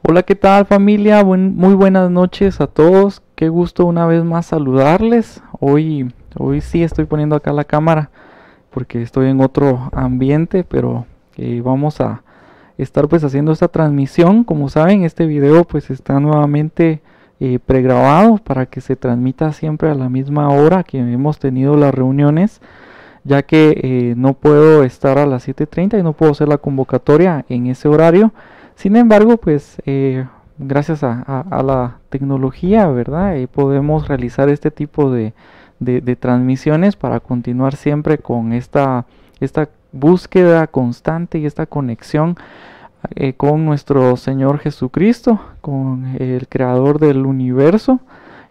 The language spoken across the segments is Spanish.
Hola, ¿qué tal familia? Muy buenas noches a todos. Qué gusto una vez más saludarles. Hoy sí estoy poniendo acá la cámara porque estoy en otro ambiente, pero vamos a estar pues haciendo esta transmisión. Como saben, este video pues está nuevamente pregrabado para que se transmita siempre a la misma hora que hemos tenido las reuniones, ya que no puedo estar a las 7:30 y no puedo hacer la convocatoria en ese horario. Sin embargo, pues gracias a la tecnología, ¿verdad? Podemos realizar este tipo de transmisiones para continuar siempre con esta búsqueda constante y esta conexión con nuestro Señor Jesucristo, con el Creador del universo.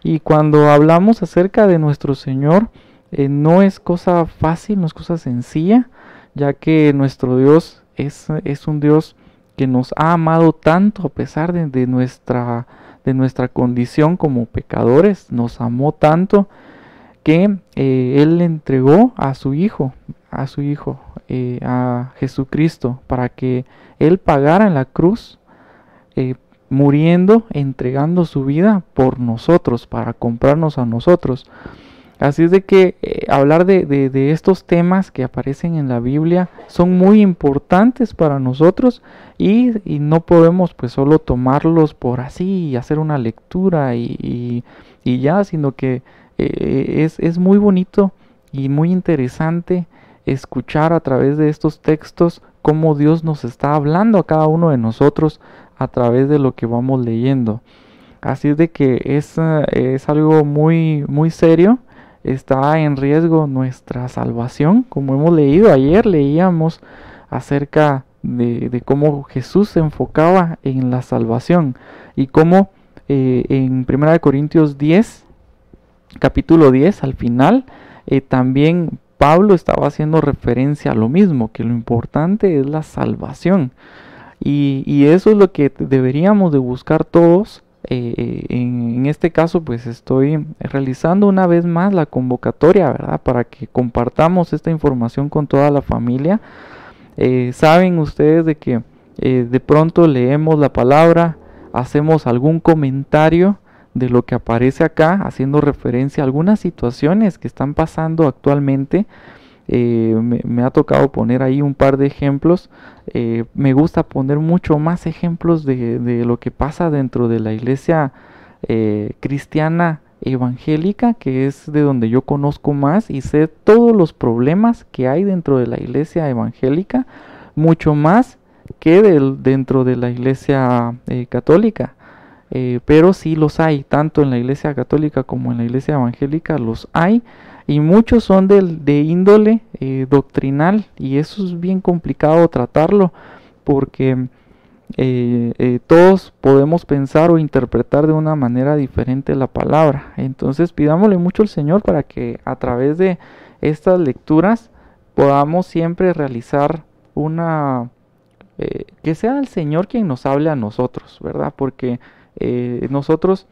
Y cuando hablamos acerca de nuestro Señor, no es cosa fácil, no es cosa sencilla, ya que nuestro Dios es un Dios que nos ha amado tanto a pesar de nuestra condición como pecadores. Nos amó tanto que Él le entregó a su Hijo, a Jesucristo, para que Él pagara en la cruz, muriendo, entregando su vida por nosotros, para comprarnos a nosotros. Así es de que hablar de estos temas que aparecen en la Biblia son muy importantes para nosotros, y no podemos pues solo tomarlos por así y hacer una lectura y ya, sino que es muy bonito y muy interesante escuchar a través de estos textos cómo Dios nos está hablando a cada uno de nosotros a través de lo que vamos leyendo. Así es de que es algo muy, muy serio. Está en riesgo nuestra salvación. Como hemos leído ayer, leíamos acerca de cómo Jesús se enfocaba en la salvación y cómo en 1 Corintios 10, capítulo 10, al final, también Pablo estaba haciendo referencia a lo mismo, que lo importante es la salvación. Y eso es lo que deberíamos de buscar todos. En este caso, pues estoy realizando una vez más la convocatoria, ¿verdad? Para que compartamos esta información con toda la familia. Saben ustedes de que de pronto leemos la palabra, hacemos algún comentario de lo que aparece acá, haciendo referencia a algunas situaciones que están pasando actualmente. Me ha tocado poner ahí un par de ejemplos. Me gusta poner mucho más ejemplos de lo que pasa dentro de la iglesia cristiana evangélica, que es de donde yo conozco más y sé todos los problemas que hay dentro de la iglesia evangélica, mucho más que dentro de la iglesia católica. Pero sí los hay, tanto en la iglesia católica como en la iglesia evangélica los hay, y muchos son de índole doctrinal, y eso es bien complicado tratarlo, porque todos podemos pensar o interpretar de una manera diferente la palabra. Entonces pidámosle mucho al Señor para que a través de estas lecturas podamos siempre realizar que sea el Señor quien nos hable a nosotros, ¿verdad? Porque nosotros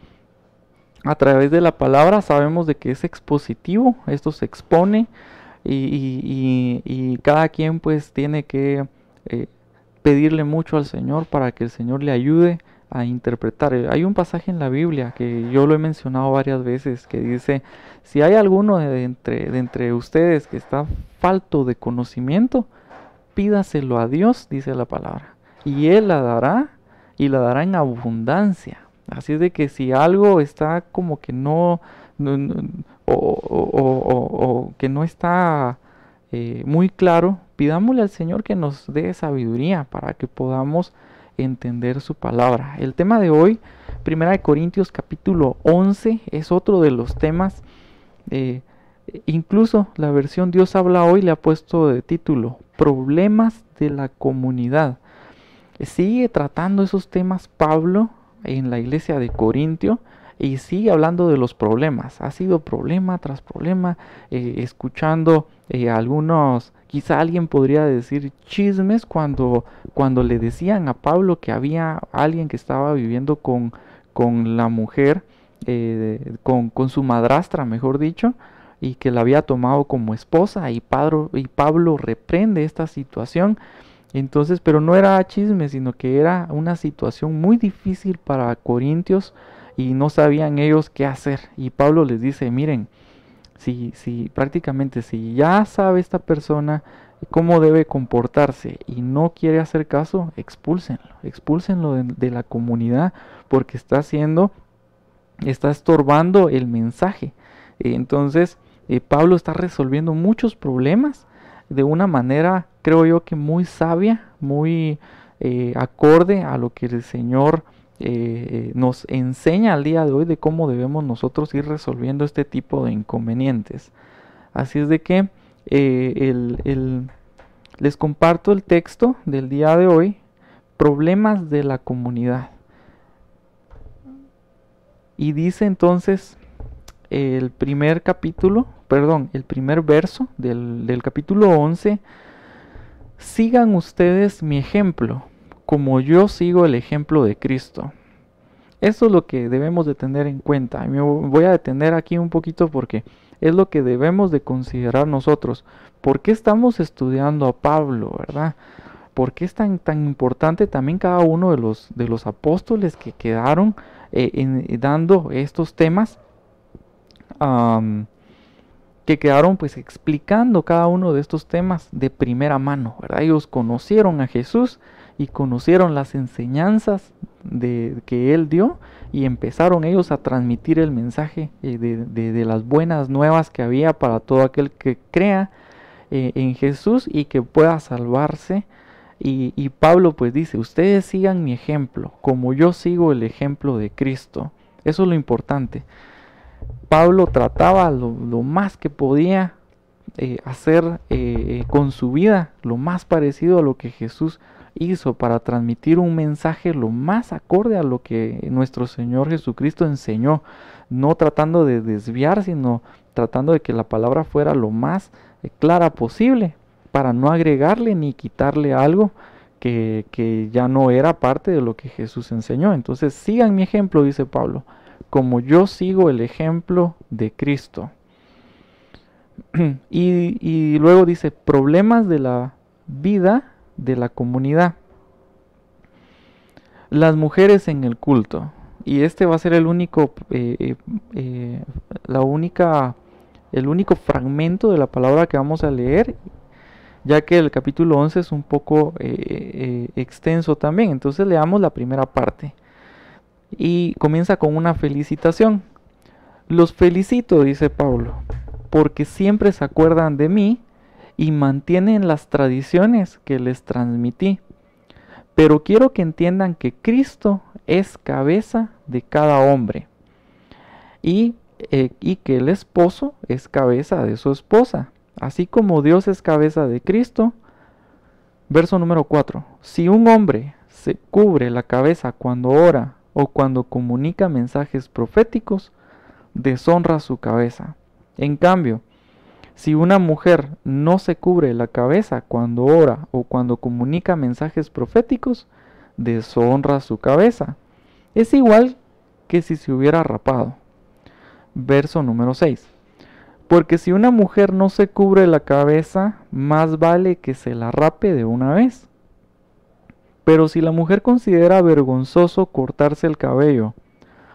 a través de la palabra sabemos de que es expositivo, esto se expone, y cada quien pues tiene que pedirle mucho al Señor para que el Señor le ayude a interpretar. Hay un pasaje en la Biblia que yo lo he mencionado varias veces, que dice: si hay alguno de entre ustedes que está falto de conocimiento, pídaselo a Dios, dice la palabra, y Él la dará, y la dará en abundancia. Así es de que si algo está como que o que no está muy claro, pidámosle al Señor que nos dé sabiduría para que podamos entender su palabra. El tema de hoy, 1 Corintios capítulo 11, es otro de los temas. eh, Incluso la versión Dios habla hoy le ha puesto de título Problemas de la comunidad. Sigue tratando esos temas Pablo en la iglesia de Corintio, y sigue hablando de los problemas. Ha sido problema tras problema, escuchando algunos, quizá alguien podría decir chismes, cuando le decían a Pablo que había alguien que estaba viviendo con la mujer, con su madrastra, mejor dicho, y que la había tomado como esposa, y Pablo reprende esta situación. Entonces, pero no era chisme, sino que era una situación muy difícil para Corintios y no sabían ellos qué hacer. Y Pablo les dice, miren, prácticamente si ya sabe esta persona cómo debe comportarse y no quiere hacer caso, expúlsenlo de la comunidad porque está estorbando el mensaje. Entonces, Pablo está resolviendo muchos problemas de una manera, creo yo, que muy sabia, muy acorde a lo que el Señor nos enseña al día de hoy de cómo debemos nosotros ir resolviendo este tipo de inconvenientes. Así es de que les comparto el texto del día de hoy, problemas de la comunidad. Y dice entonces el primer verso del capítulo 11, sigan ustedes mi ejemplo, como yo sigo el ejemplo de Cristo. Eso es lo que debemos de tener en cuenta. Me voy a detener aquí un poquito porque es lo que debemos de considerar nosotros. ¿Por qué estamos estudiando a Pablo, verdad? ¿Por qué es tan importante también cada uno de los apóstoles que quedaron dando estos temas? Que quedaron pues explicando cada uno de estos temas de primera mano, ¿verdad? Ellos conocieron a Jesús y conocieron las enseñanzas que Él dio y empezaron ellos a transmitir el mensaje de las buenas nuevas que había para todo aquel que crea en Jesús y que pueda salvarse. Y Pablo pues dice, ustedes sigan mi ejemplo, como yo sigo el ejemplo de Cristo. Eso es lo importante. Pablo trataba lo más que podía hacer con su vida, lo más parecido a lo que Jesús hizo para transmitir un mensaje lo más acorde a lo que nuestro Señor Jesucristo enseñó, no tratando de desviar, sino tratando de que la palabra fuera lo más clara posible, para no agregarle ni quitarle algo que ya no era parte de lo que Jesús enseñó. Entonces sigan mi ejemplo, dice Pablo, como yo sigo el ejemplo de Cristo. Y luego dice, problemas de la vida de la comunidad. Las mujeres en el culto. Y este va a ser el único fragmento de la palabra que vamos a leer, ya que el capítulo 11 es un poco extenso también. Entonces leamos la primera parte. Y comienza con una felicitación. Los felicito, dice Pablo, porque siempre se acuerdan de mí y mantienen las tradiciones que les transmití. Pero quiero que entiendan que Cristo es cabeza de cada hombre y que el esposo es cabeza de su esposa, así como Dios es cabeza de Cristo. Verso número 4. Si un hombre se cubre la cabeza cuando ora o cuando comunica mensajes proféticos, deshonra su cabeza. En cambio, si una mujer no se cubre la cabeza cuando ora o cuando comunica mensajes proféticos, deshonra su cabeza. Es igual que si se hubiera rapado. Verso número 6. Porque si una mujer no se cubre la cabeza, más vale que se la rape de una vez. Pero si la mujer considera vergonzoso cortarse el cabello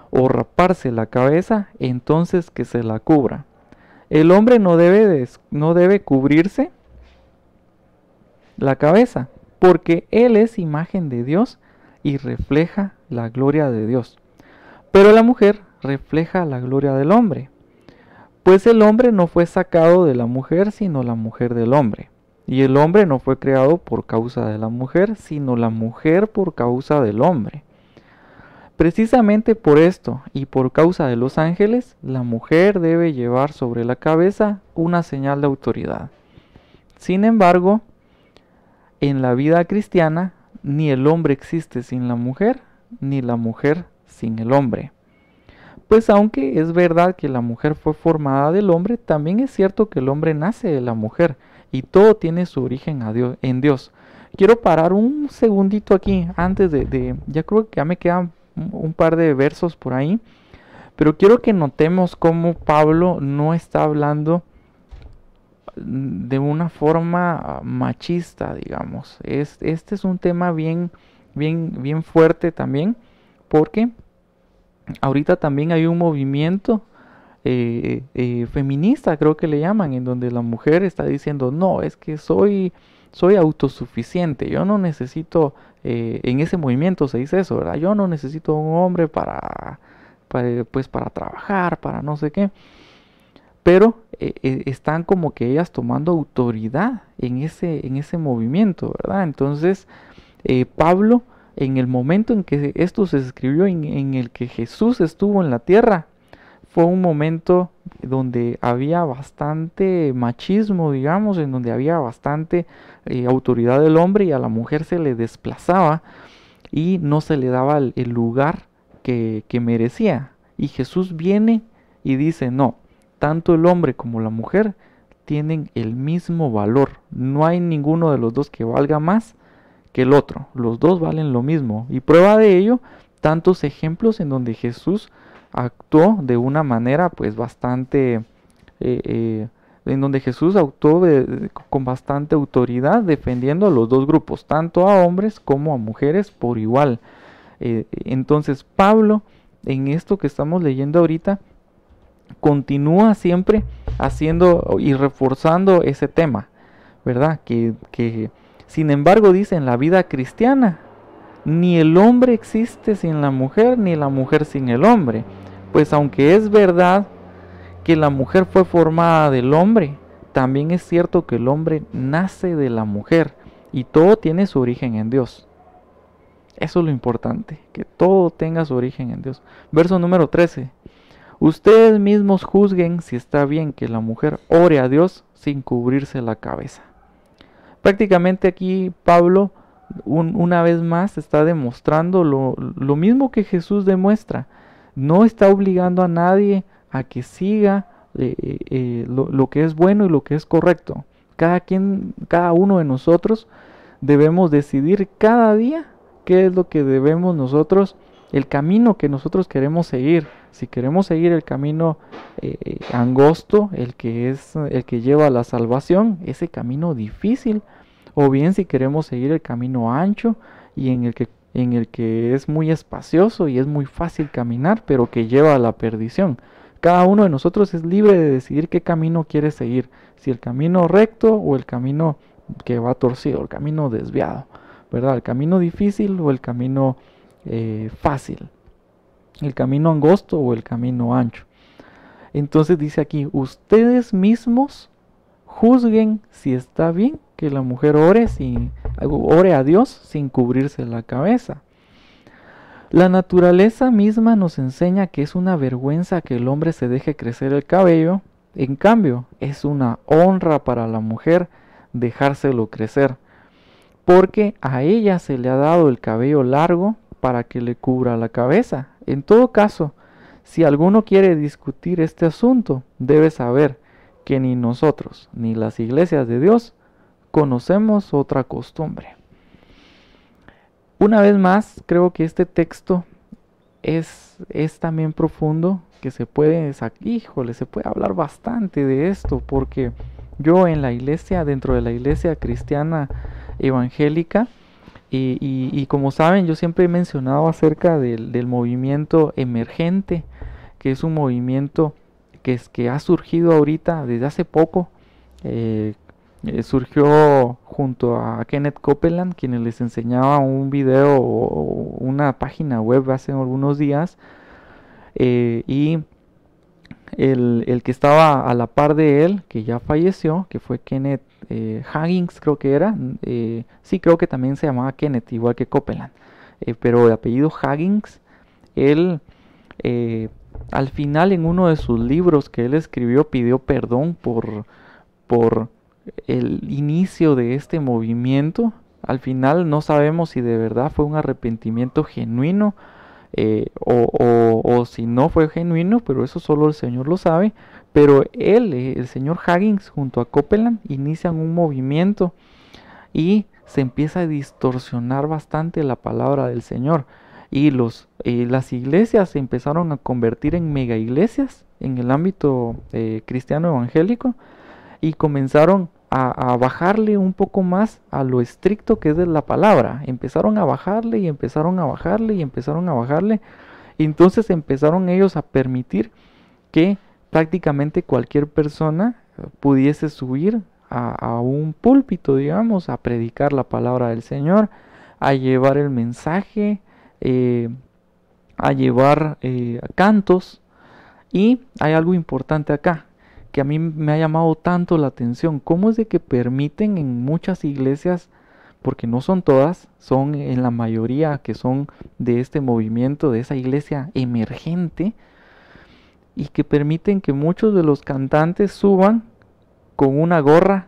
o raparse la cabeza, entonces que se la cubra. El hombre no debe cubrirse la cabeza, porque él es imagen de Dios y refleja la gloria de Dios. Pero la mujer refleja la gloria del hombre, pues el hombre no fue sacado de la mujer, sino la mujer del hombre. Y el hombre no fue creado por causa de la mujer, sino la mujer por causa del hombre. Precisamente por esto y por causa de los ángeles, la mujer debe llevar sobre la cabeza una señal de autoridad. Sin embargo, en la vida cristiana, ni el hombre existe sin la mujer, ni la mujer sin el hombre. Pues aunque es verdad que la mujer fue formada del hombre, también es cierto que el hombre nace de la mujer y todo tiene su origen en Dios. Quiero parar un segundito aquí antes ya creo que ya me quedan un par de versos por ahí, pero quiero que notemos cómo Pablo no está hablando de una forma machista, digamos. Este es un tema bien fuerte también, porque ahorita también hay un movimiento feminista, creo que le llaman, en donde la mujer está diciendo, no, es que soy autosuficiente, yo no necesito, en ese movimiento se dice eso, ¿verdad? Yo no necesito un hombre pues para trabajar, para no sé qué, pero están como que ellas tomando autoridad en ese movimiento, ¿verdad? Entonces, Pablo, en el momento en que esto se escribió, en el que Jesús estuvo en la tierra, fue un momento donde había bastante machismo, digamos, en donde había bastante autoridad del hombre y a la mujer se le desplazaba y no se le daba el lugar que merecía. Y Jesús viene y dice, no, tanto el hombre como la mujer tienen el mismo valor. No hay ninguno de los dos que valga más que el otro. Los dos valen lo mismo. Y prueba de ello, tantos ejemplos en donde Jesús actuó de una manera pues bastante, en donde Jesús actuó con bastante autoridad defendiendo a los dos grupos, tanto a hombres como a mujeres por igual. Entonces Pablo, en esto que estamos leyendo ahorita, continúa siempre haciendo y reforzando ese tema, ¿verdad? Que sin embargo dice en la vida cristiana, ni el hombre existe sin la mujer, ni la mujer sin el hombre. Pues aunque es verdad que la mujer fue formada del hombre, también es cierto que el hombre nace de la mujer y todo tiene su origen en Dios. Eso es lo importante, que todo tenga su origen en Dios. Verso número 13. Ustedes mismos juzguen si está bien que la mujer ore a Dios sin cubrirse la cabeza. Prácticamente aquí Pablo una vez más está demostrando lo mismo que Jesús demuestra. No está obligando a nadie a que siga lo que es bueno y lo que es correcto. Cada uno de nosotros debemos decidir cada día qué es lo que debemos nosotros, el camino que nosotros queremos seguir. Si queremos seguir el camino angosto, el que lleva a la salvación, ese camino difícil, o bien si queremos seguir el camino ancho y en el que es muy espacioso y es muy fácil caminar, pero que lleva a la perdición. Cada uno de nosotros es libre de decidir qué camino quiere seguir, si el camino recto o el camino que va torcido, el camino desviado, ¿verdad? El camino difícil o el camino fácil, el camino angosto o el camino ancho. Entonces dice aquí, ustedes mismos juzguen si está bien que la mujer ore a Dios sin cubrirse la cabeza. La naturaleza misma nos enseña que es una vergüenza que el hombre se deje crecer el cabello. En cambio, es una honra para la mujer dejárselo crecer, porque a ella se le ha dado el cabello largo para que le cubra la cabeza. En todo caso, si alguno quiere discutir este asunto, debe saber que ni nosotros ni las iglesias de Dios conocemos otra costumbre. Una vez más, creo que este texto es también profundo, que se puede hablar bastante de esto, porque yo en la iglesia, dentro de la iglesia cristiana evangélica, y como saben, yo siempre he mencionado acerca del movimiento emergente, que es un movimiento que ha surgido ahorita desde hace poco. Surgió junto a Kenneth Copeland, quien les enseñaba un video o una página web hace algunos días, y el que estaba a la par de él, que ya falleció, que fue Kenneth Hagins, creo que era, sí, creo que también se llamaba Kenneth, igual que Copeland, pero de apellido Hagins. Él al final, en uno de sus libros que él escribió, pidió perdón por el inicio de este movimiento. Al final no sabemos si de verdad fue un arrepentimiento genuino o si no fue genuino, pero eso solo el Señor lo sabe. Pero él, el señor Hagins, junto a Copeland, inician un movimiento y se empieza a distorsionar bastante la palabra del Señor. Y las iglesias se empezaron a convertir en mega iglesias en el ámbito cristiano evangélico, y comenzaron a bajarle un poco más a lo estricto que es de la palabra. Empezaron a bajarle y empezaron a bajarle y empezaron a bajarle. Y entonces empezaron ellos a permitir que prácticamente cualquier persona pudiese subir a un púlpito, digamos, a predicar la palabra del Señor, a llevar el mensaje, a llevar cantos. Y hay algo importante acá, que a mí me ha llamado tanto la atención, cómo es de que permiten en muchas iglesias, porque no son todas, son en la mayoría que son de este movimiento, de esa iglesia emergente, y que permiten que muchos de los cantantes suban con una gorra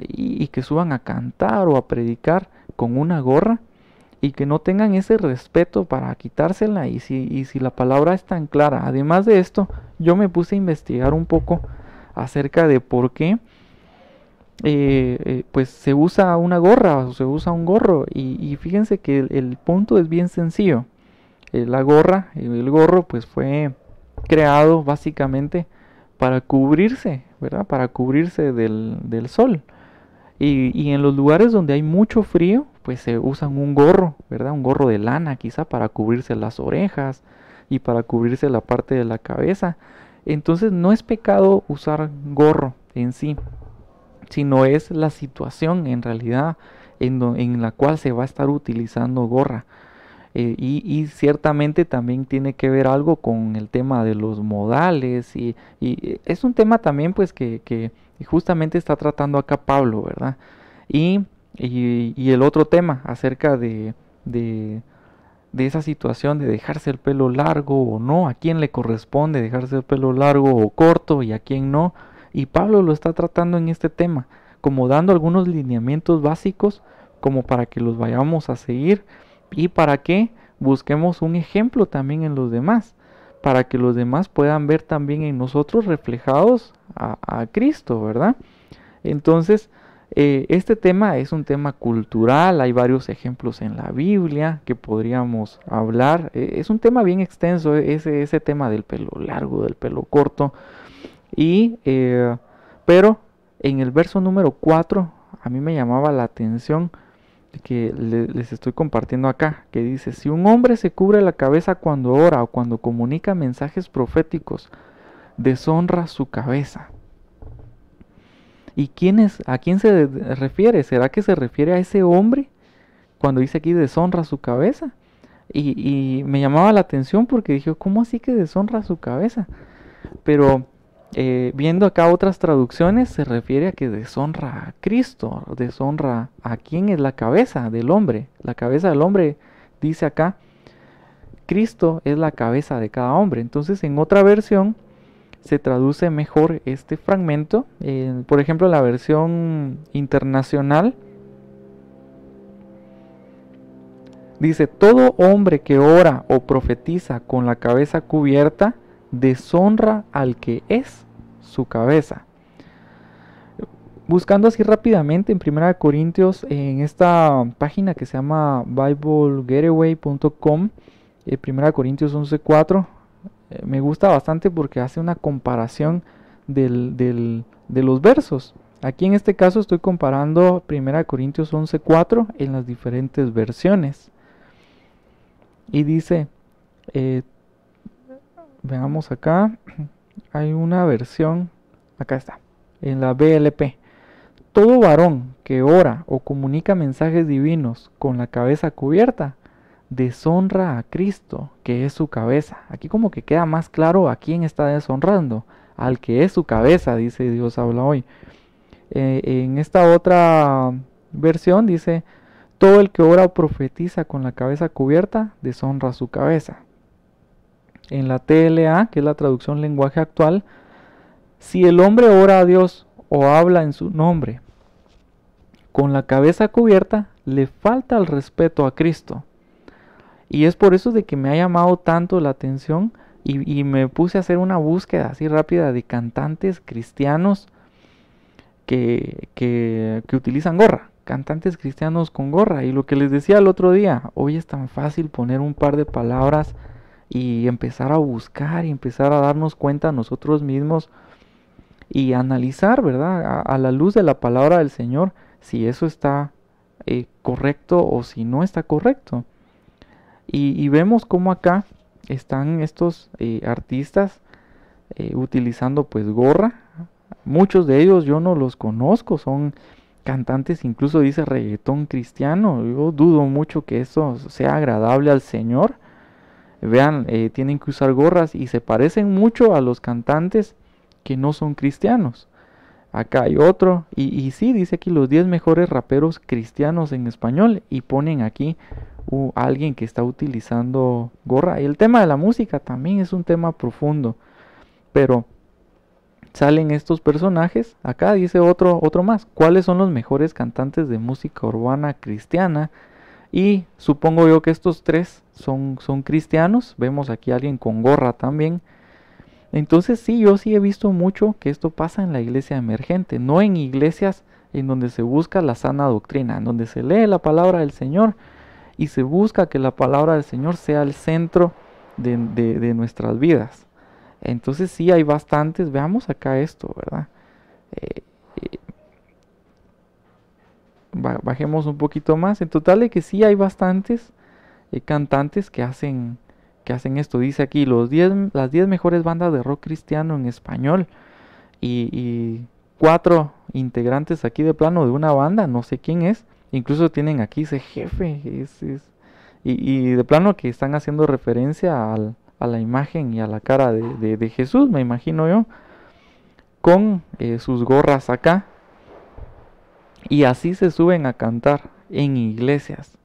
y que suban a cantar o a predicar con una gorra y que no tengan ese respeto para quitársela y si la palabra es tan clara. Además de esto, yo me puse a investigar un poco acerca de por qué pues se usa una gorra o se usa un gorro y fíjense que el punto es bien sencillo. La gorra, el gorro pues fue creado básicamente para cubrirse, ¿verdad? Para cubrirse del sol. Y en los lugares donde hay mucho frío, pues se usan un gorro, ¿verdad? Un gorro de lana quizá para cubrirse las orejas y para cubrirse la parte de la cabeza. Entonces no es pecado usar gorro en sí, sino es la situación en realidad en la cual se va a estar utilizando gorra. Y ciertamente también tiene que ver algo con el tema de los modales y es un tema también pues que justamente está tratando acá Pablo, ¿verdad? Y el otro tema acerca de esa situación de dejarse el pelo largo o no, a quién le corresponde dejarse el pelo largo o corto y a quién no. Y Pablo lo está tratando en este tema, como dando algunos lineamientos básicos como para que los vayamos a seguir y para que busquemos un ejemplo también en los demás, para que los demás puedan ver también en nosotros reflejados a Cristo, ¿verdad? Entonces, este tema es un tema cultural, hay varios ejemplos en la Biblia que podríamos hablar, es un tema bien extenso, ese tema del pelo largo, del pelo corto, pero en el verso número 4 a mí me llamaba la atención que les estoy compartiendo acá, que dice, si un hombre se cubre la cabeza cuando ora o cuando comunica mensajes proféticos, deshonra su cabeza. ¿Y a quién se refiere? ¿Será que se refiere a ese hombre cuando dice aquí deshonra su cabeza? Y me llamaba la atención porque dije, ¿cómo así que deshonra su cabeza? Pero viendo acá otras traducciones se refiere a que deshonra a Cristo, deshonra a quién es la cabeza del hombre. La cabeza del hombre dice acá, Cristo es la cabeza de cada hombre. Entonces en otra versión se traduce mejor este fragmento. Por ejemplo, la versión internacional dice, todo hombre que ora o profetiza con la cabeza cubierta deshonra al que es su cabeza. Buscando así rápidamente en 1 Corintios, en esta página que se llama BibleGetaway.com, 1 Corintios 11:4, me gusta bastante porque hace una comparación de los versos. Aquí en este caso estoy comparando 1 Corintios 11:4 en las diferentes versiones. Y dice, veamos acá, hay una versión, acá está, en la BLP. Todo varón que ora o comunica mensajes divinos con la cabeza cubierta, deshonra a Cristo, que es su cabeza. Aquí como que queda más claro a quién está deshonrando, al que es su cabeza, dice Dios habla hoy. En esta otra versión dice, todo el que ora o profetiza con la cabeza cubierta, deshonra su cabeza. En la TLA, que es la traducción lenguaje actual, si el hombre ora a Dios o habla en su nombre con la cabeza cubierta, le falta el respeto a Cristo. Y es por eso de que me ha llamado tanto la atención y me puse a hacer una búsqueda así rápida de cantantes cristianos que utilizan gorra, cantantes cristianos con gorra. Y lo que les decía el otro día, hoy es tan fácil poner un par de palabras y empezar a buscar y empezar a darnos cuenta nosotros mismos y analizar, ¿verdad? A la luz de la palabra del Señor, si eso está correcto o si no está correcto. Y vemos cómo acá están estos artistas utilizando pues gorra. Muchos de ellos yo no los conozco, son cantantes, incluso dice reggaetón cristiano. Yo dudo mucho que eso sea agradable al Señor. Vean, tienen que usar gorras y se parecen mucho a los cantantes que no son cristianos. Acá hay otro, y sí, dice aquí los 10 mejores raperos cristianos en español, y ponen aquí alguien que está utilizando gorra. Y el tema de la música también es un tema profundo, pero salen estos personajes. Acá dice otro más. ¿Cuáles son los mejores cantantes de música urbana cristiana? Y supongo yo que estos tres son cristianos. Vemos aquí a alguien con gorra también. Entonces sí, yo sí he visto mucho que esto pasa en la iglesia emergente, no en iglesias en donde se busca la sana doctrina, en donde se lee la palabra del Señor y se busca que la palabra del Señor sea el centro de nuestras vidas. Entonces sí hay bastantes, veamos acá esto, ¿verdad? Eh, eh, Bajemos un poquito más. En total de que sí hay bastantes cantantes que hacen esto. Dice aquí las 10 mejores bandas de rock cristiano en español. Y 4 integrantes aquí de plano de una banda, no sé quién es. Incluso tienen aquí ese jefe. Y de plano que están haciendo referencia a la imagen y a la cara de Jesús, me imagino yo. Con sus gorras acá. Y así se suben a cantar en iglesias.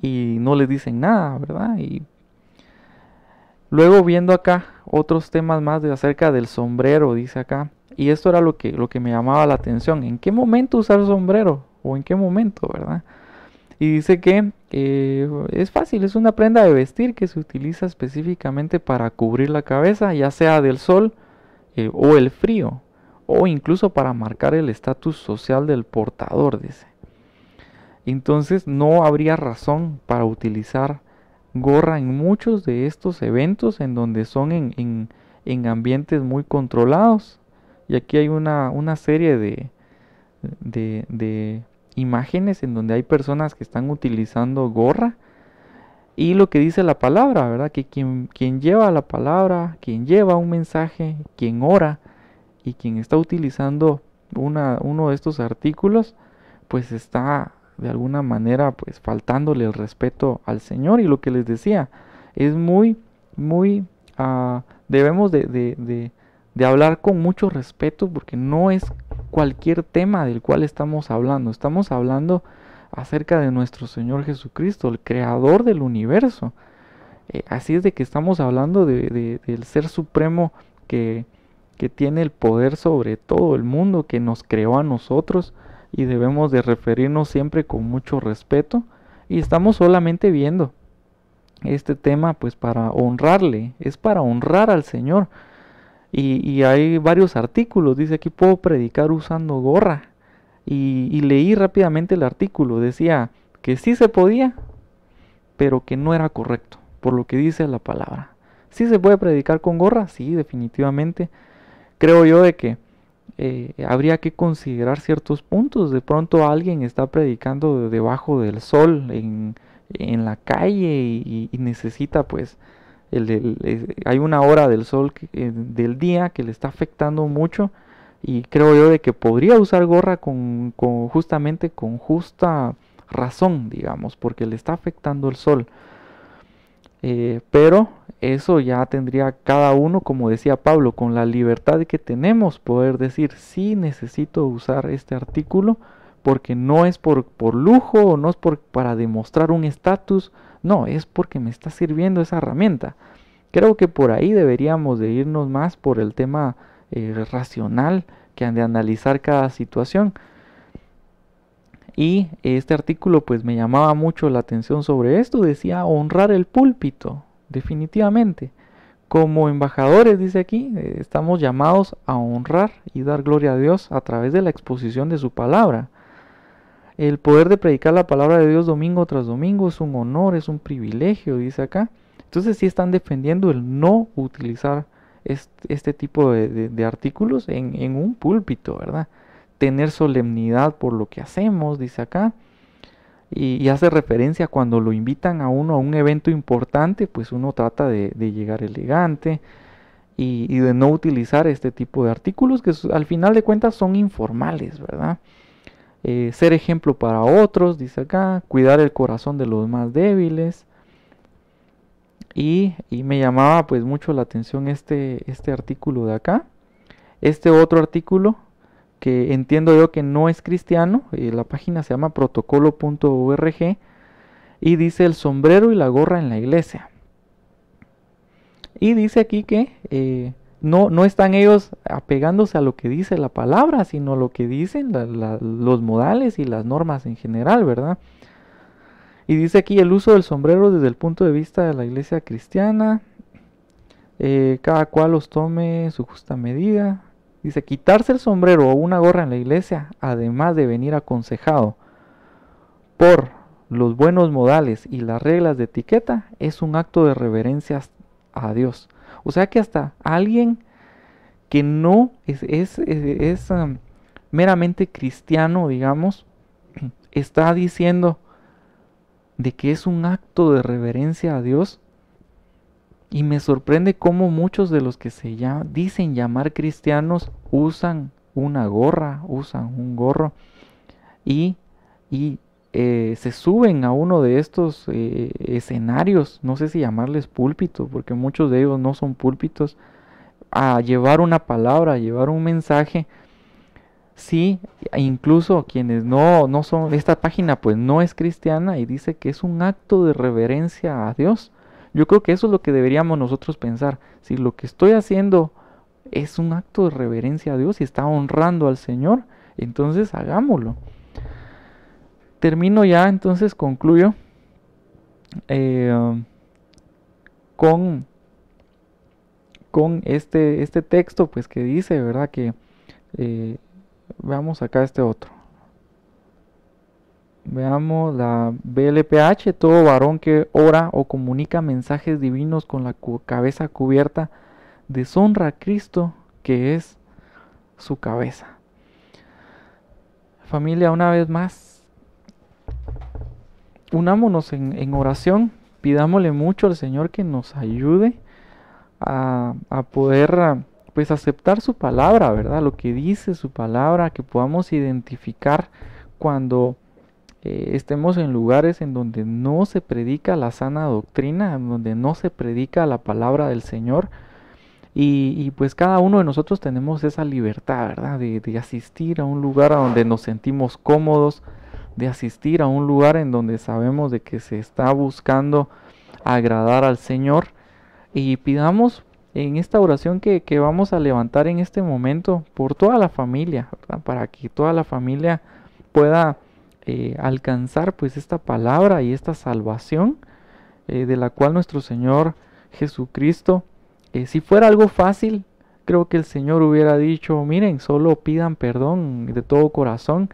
Y no les dicen nada, ¿verdad? Y luego viendo acá otros temas más acerca del sombrero, dice acá. Y esto era lo que me llamaba la atención. ¿En qué momento usar sombrero? ¿O en qué momento, verdad? Y dice que es fácil, es una prenda de vestir que se utiliza específicamente para cubrir la cabeza, ya sea del sol o el frío, o incluso para marcar el estatus social del portador, dice. Entonces no habría razón para utilizar gorra en muchos de estos eventos en donde son en ambientes muy controlados. Y aquí hay una serie de imágenes en donde hay personas que están utilizando gorra. Y lo que dice la palabra, ¿verdad? Que quien lleva la palabra, quien lleva un mensaje, quien ora y quien está utilizando uno de estos artículos, pues está de alguna manera pues faltándole el respeto al Señor. Y lo que les decía, es debemos de hablar con mucho respeto porque no es cualquier tema del cual estamos hablando acerca de nuestro Señor Jesucristo, el creador del universo. Así es de que estamos hablando del ser supremo que tiene el poder sobre todo el mundo, que nos creó a nosotros, y debemos de referirnos siempre con mucho respeto. Y estamos solamente viendo este tema pues para honrarle, es para honrar al Señor. Y hay varios artículos, dice aquí puedo predicar usando gorra. Y leí rápidamente el artículo, decía que sí se podía, pero que no era correcto, por lo que dice la palabra. ¿Sí se puede predicar con gorra? Sí, definitivamente. Creo yo de que habría que considerar ciertos puntos. De pronto alguien está predicando debajo del sol en la calle y necesita pues hay una hora del sol del día que le está afectando mucho, y creo yo de que podría usar gorra justamente con justa razón, digamos, porque le está afectando el sol. Pero eso ya tendría cada uno, como decía Pablo, con la libertad que tenemos, poder decir, sí necesito usar este artículo, porque no es por lujo, o no es para demostrar un estatus, no, es porque me está sirviendo esa herramienta. Creo que por ahí deberíamos de irnos más por el tema racional, que han de analizar cada situación. Y este artículo pues me llamaba mucho la atención sobre esto, decía honrar el púlpito, definitivamente. Como embajadores, dice aquí, estamos llamados a honrar y dar gloria a Dios a través de la exposición de su palabra. El poder de predicar la palabra de Dios domingo tras domingo es un honor, es un privilegio, dice acá. Entonces sí están defendiendo el no utilizar este tipo de artículos en un púlpito, ¿verdad? Tener solemnidad por lo que hacemos, dice acá. Y hace referencia cuando lo invitan a uno a un evento importante, pues uno trata de llegar elegante y de no utilizar este tipo de artículos que al final de cuentas son informales, ¿verdad? Ser ejemplo para otros, dice acá, cuidar el corazón de los más débiles. Y me llamaba pues mucho la atención este artículo de acá. Este otro artículo que entiendo yo que no es cristiano, la página se llama protocolo.org y dice el sombrero y la gorra en la iglesia. Y dice aquí que no están ellos apegándose a lo que dice la palabra, sino a lo que dicen los modales y las normas en general, ¿verdad? Y dice aquí el uso del sombrero desde el punto de vista de la iglesia cristiana, cada cual los tome su justa medida. Dice, quitarse el sombrero o una gorra en la iglesia, además de venir aconsejado por los buenos modales y las reglas de etiqueta, es un acto de reverencia a Dios. O sea que hasta alguien que no es meramente cristiano, digamos, está diciendo de que es un acto de reverencia a Dios. Y me sorprende cómo muchos de los que dicen llamar cristianos usan una gorra, usan un gorro y se suben a uno de estos escenarios, no sé si llamarles púlpito, porque muchos de ellos no son púlpitos, a llevar una palabra, a llevar un mensaje. Sí, incluso quienes no son, esta página pues no es cristiana y dice que es un acto de reverencia a Dios. Yo creo que eso es lo que deberíamos nosotros pensar. Si lo que estoy haciendo es un acto de reverencia a Dios y está honrando al Señor, entonces hagámoslo. Termino ya, entonces concluyo con este texto pues que dice, ¿verdad? Que veamos acá este otro. Veamos la BLPH, todo varón que ora o comunica mensajes divinos con la cabeza cubierta deshonra a Cristo, que es su cabeza. Familia, una vez más, unámonos en oración, pidámosle mucho al Señor que nos ayude a poder pues aceptar su palabra, ¿verdad? Lo que dice su palabra, que podamos identificar cuando estemos en lugares en donde no se predica la sana doctrina, en donde no se predica la palabra del Señor. Y pues cada uno de nosotros tenemos esa libertad, ¿verdad? De asistir a un lugar a donde nos sentimos cómodos, de asistir a un lugar en donde sabemos de que se está buscando agradar al Señor. Y pidamos en esta oración que vamos a levantar en este momento por toda la familia, ¿verdad? Para que toda la familia pueda alcanzar pues esta palabra y esta salvación de la cual nuestro Señor Jesucristo, si fuera algo fácil, creo que el Señor hubiera dicho, miren, solo pidan perdón de todo corazón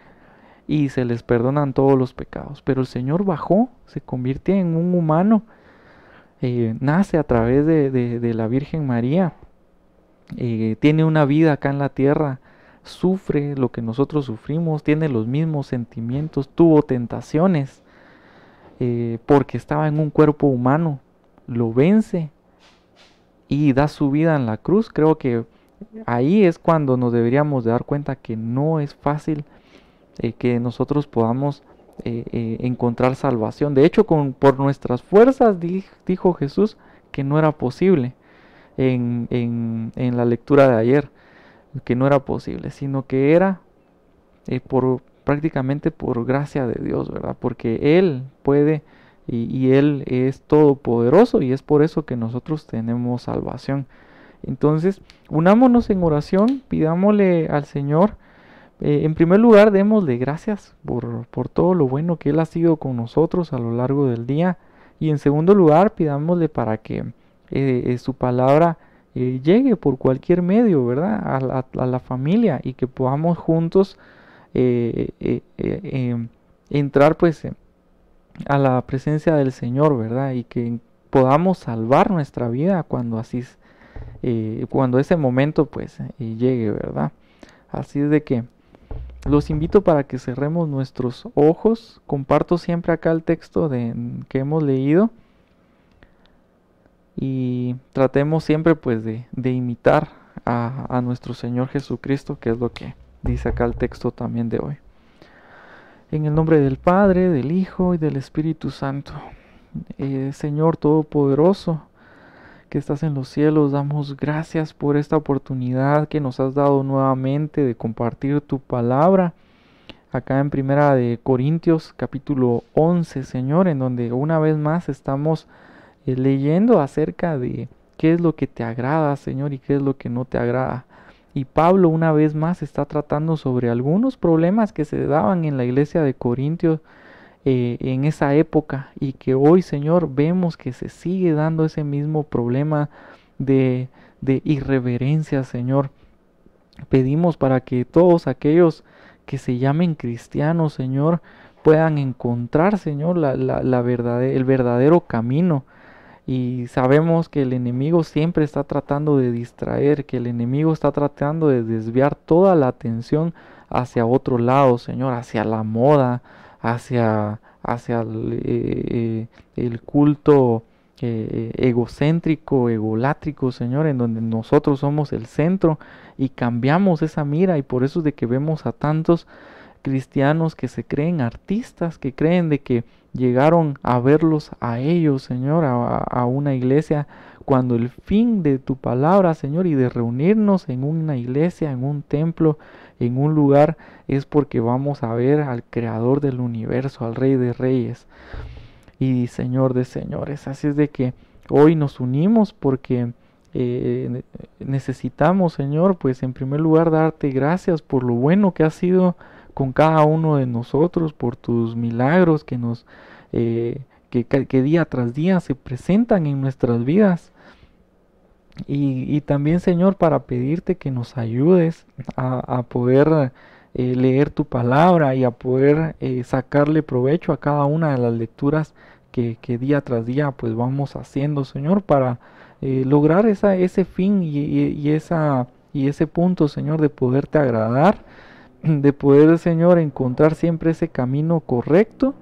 y se les perdonan todos los pecados. Pero el Señor bajó, se convierte en un humano, nace a través de la Virgen María, tiene una vida acá en la tierra, sufre lo que nosotros sufrimos, tiene los mismos sentimientos, tuvo tentaciones, porque estaba en un cuerpo humano, lo vence y da su vida en la cruz. Creo que ahí es cuando nos deberíamos de dar cuenta que no es fácil que nosotros podamos encontrar salvación. De hecho, por nuestras fuerzas, dijo Jesús, que no era posible en la lectura de ayer, que no era posible, sino que era prácticamente por gracia de Dios, ¿verdad? Porque Él puede y Él es todopoderoso y es por eso que nosotros tenemos salvación. Entonces, unámonos en oración, pidámosle al Señor. En primer lugar, démosle gracias por todo lo bueno que Él ha sido con nosotros a lo largo del día. Y en segundo lugar, pidámosle para que su palabra llegue por cualquier medio, ¿verdad? A la familia y que podamos juntos entrar pues a la presencia del Señor, ¿verdad? Y que podamos salvar nuestra vida cuando así cuando ese momento pues llegue, ¿verdad? Así es de que los invito para que cerremos nuestros ojos. Comparto siempre acá el texto que hemos leído y tratemos siempre pues de imitar a nuestro Señor Jesucristo, que es lo que dice acá el texto también de hoy. En el nombre del Padre, del Hijo y del Espíritu Santo. Señor Todopoderoso, que estás en los cielos, damos gracias por esta oportunidad que nos has dado nuevamente de compartir tu palabra. Acá en Primera de Corintios capítulo 11, Señor, en donde una vez más estamos leyendo acerca de qué es lo que te agrada, Señor, y qué es lo que no te agrada. Y Pablo una vez más está tratando sobre algunos problemas que se daban en la iglesia de Corintios en esa época, y que hoy, Señor, vemos que se sigue dando ese mismo problema de irreverencia, Señor. Pedimos para que todos aquellos que se llamen cristianos, Señor, puedan encontrar, Señor, el verdadero camino. Y sabemos que el enemigo siempre está tratando de distraer, que el enemigo está tratando de desviar toda la atención hacia otro lado, Señor, hacia la moda, hacia el culto egocéntrico, egolátrico, Señor, en donde nosotros somos el centro y cambiamos esa mira, y por eso es de que vemos a tantos cristianos que se creen artistas, que creen de que llegaron a verlos a ellos, Señor, a una iglesia, cuando el fin de tu palabra, Señor, y de reunirnos en una iglesia, en un templo, en un lugar, es porque vamos a ver al Creador del universo, al Rey de Reyes y Señor de señores. Así es de que hoy nos unimos porque necesitamos, Señor, pues en primer lugar darte gracias por lo bueno que has sido con cada uno de nosotros, por tus milagros que que día tras día se presentan en nuestras vidas. Y también, Señor, para pedirte que nos ayudes a poder leer tu palabra y a poder sacarle provecho a cada una de las lecturas que día tras día pues vamos haciendo, Señor, para lograr ese fin y ese punto, Señor, de poderte agradar, de poder, Señor, encontrar siempre ese camino correcto,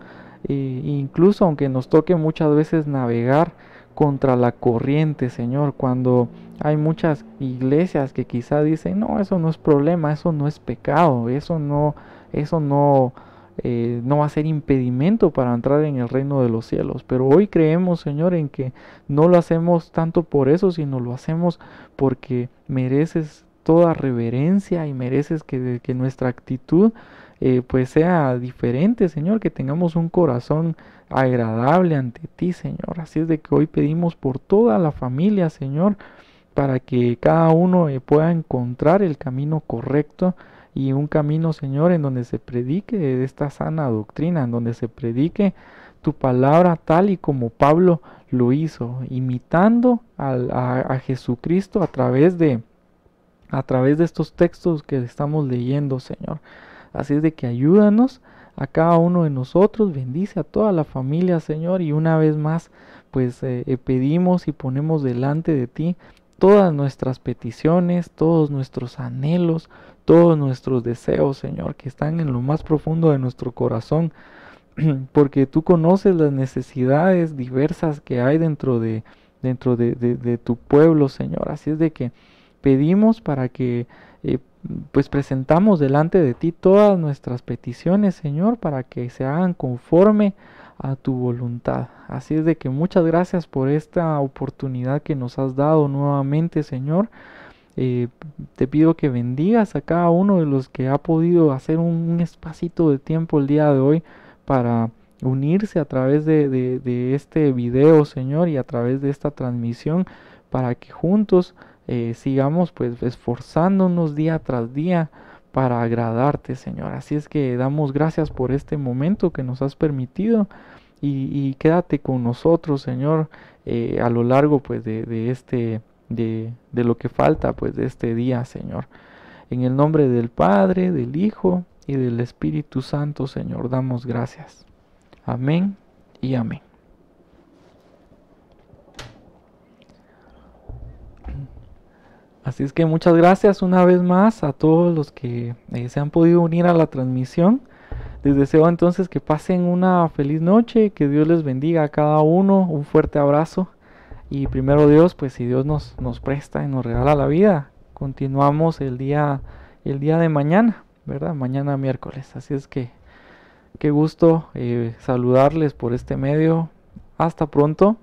incluso aunque nos toque muchas veces navegar contra la corriente, Señor, cuando hay muchas iglesias que quizá dicen, no, eso no es problema, eso no es pecado, eso no va a ser impedimento para entrar en el reino de los cielos. Pero hoy creemos, Señor, en que no lo hacemos tanto por eso, sino lo hacemos porque mereces toda reverencia y mereces que nuestra actitud pues sea diferente, Señor, que tengamos un corazón agradable ante ti, Señor. Así es de que hoy pedimos por toda la familia, Señor, para que cada uno pueda encontrar el camino correcto, y un camino, Señor, en donde se predique de esta sana doctrina, en donde se predique tu palabra tal y como Pablo lo hizo, imitando a Jesucristo a través de estos textos que estamos leyendo, Señor. Así es de que ayúdanos a cada uno de nosotros, bendice a toda la familia, Señor, y una vez más, pues pedimos y ponemos delante de ti todas nuestras peticiones, todos nuestros anhelos, todos nuestros deseos, Señor, que están en lo más profundo de nuestro corazón, porque tú conoces las necesidades diversas que hay dentro de tu pueblo, Señor. Así es de que pedimos para que pues presentamos delante de ti todas nuestras peticiones, Señor, para que se hagan conforme a tu voluntad. Así es de que muchas gracias por esta oportunidad que nos has dado nuevamente, Señor. Te pido que bendigas a cada uno de los que ha podido hacer un espacito de tiempo el día de hoy para unirse a través de este video, Señor, y a través de esta transmisión, para que juntos sigamos pues esforzándonos día tras día para agradarte, Señor. Así es que damos gracias por este momento que nos has permitido, y quédate con nosotros, Señor, a lo largo pues de lo que falta pues de este día, Señor. En el nombre del Padre, del Hijo y del Espíritu Santo, Señor, damos gracias. Amén y amén. Así es que muchas gracias una vez más a todos los que se han podido unir a la transmisión. Les deseo entonces que pasen una feliz noche, que Dios les bendiga a cada uno, un fuerte abrazo y primero Dios, pues si Dios nos presta y nos regala la vida, continuamos el día de mañana, ¿verdad? Mañana miércoles. Así es que qué gusto saludarles por este medio. Hasta pronto.